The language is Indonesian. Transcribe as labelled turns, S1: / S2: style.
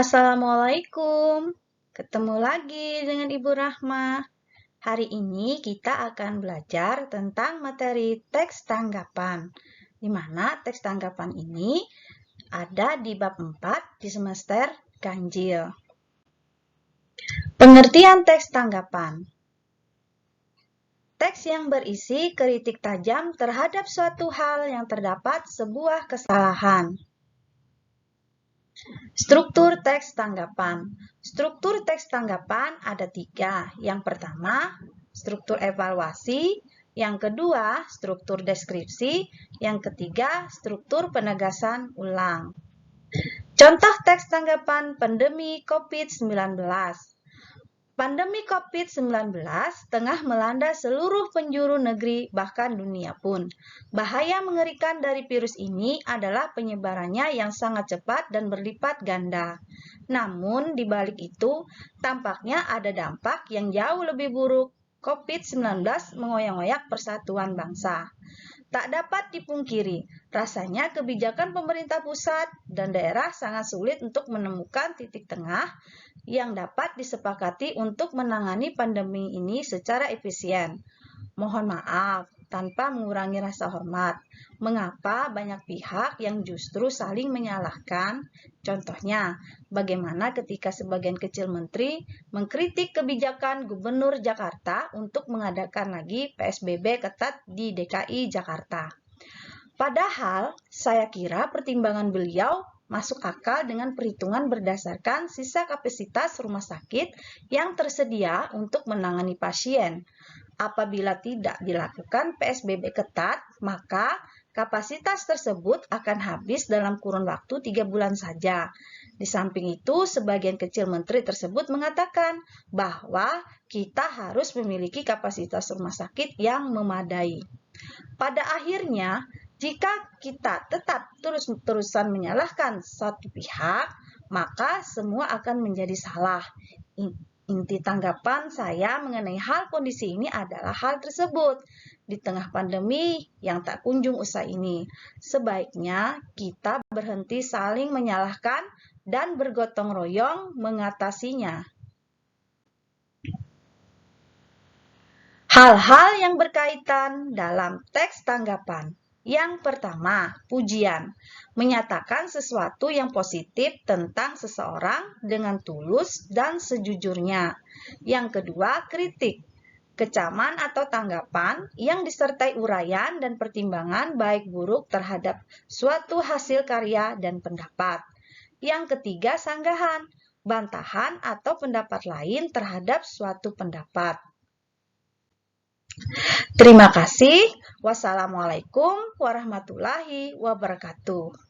S1: Assalamualaikum, ketemu lagi dengan Ibu Rahma. Hari ini kita akan belajar tentang materi teks tanggapan, di mana teks tanggapan ini ada di bab 4 di semester ganjil. Pengertian teks tanggapan. Teks yang berisi kritik tajam terhadap suatu hal yang terdapat sebuah kesalahan. Struktur teks tanggapan. Struktur teks tanggapan ada 3. Yang pertama, struktur evaluasi. Yang kedua, struktur deskripsi. Yang ketiga, struktur penegasan ulang. Contoh teks tanggapan pandemi COVID-19. Pandemi COVID-19 tengah melanda seluruh penjuru negeri, bahkan dunia pun. Bahaya mengerikan dari virus ini adalah penyebarannya yang sangat cepat dan berlipat ganda. Namun, di balik itu, tampaknya ada dampak yang jauh lebih buruk. COVID-19 mengoyak-ngoyak persatuan bangsa. Tak dapat dipungkiri, rasanya kebijakan pemerintah pusat dan daerah sangat sulit untuk menemukan titik tengah yang dapat disepakati untuk menangani pandemi ini secara efisien. Mohon maaf, tanpa mengurangi rasa hormat. Mengapa banyak pihak yang justru saling menyalahkan? Contohnya, bagaimana ketika sebagian kecil menteri mengkritik kebijakan Gubernur Jakarta untuk mengadakan lagi PSBB ketat di DKI Jakarta. Padahal, saya kira pertimbangan beliau masuk akal dengan perhitungan berdasarkan sisa kapasitas rumah sakit yang tersedia untuk menangani pasien. Apabila tidak dilakukan PSBB ketat, maka kapasitas tersebut akan habis dalam kurun waktu 3 bulan saja. Di samping itu, sebagian kecil menteri tersebut mengatakan bahwa kita harus memiliki kapasitas rumah sakit yang memadai. Pada akhirnya, jika kita tetap terus-terusan menyalahkan satu pihak, maka semua akan menjadi salah. Inti tanggapan saya mengenai hal kondisi ini adalah hal tersebut. Di tengah pandemi yang tak kunjung usai ini, sebaiknya kita berhenti saling menyalahkan dan bergotong royong mengatasinya. Hal-hal yang berkaitan dalam teks tanggapan. Yang pertama, pujian. Menyatakan sesuatu yang positif tentang seseorang dengan tulus dan sejujurnya. Yang kedua, kritik. Kecaman atau tanggapan yang disertai uraian dan pertimbangan baik buruk terhadap suatu hasil karya dan pendapat. Yang ketiga, sanggahan. Bantahan atau pendapat lain terhadap suatu pendapat. Terima kasih. Wassalamualaikum warahmatullahi wabarakatuh.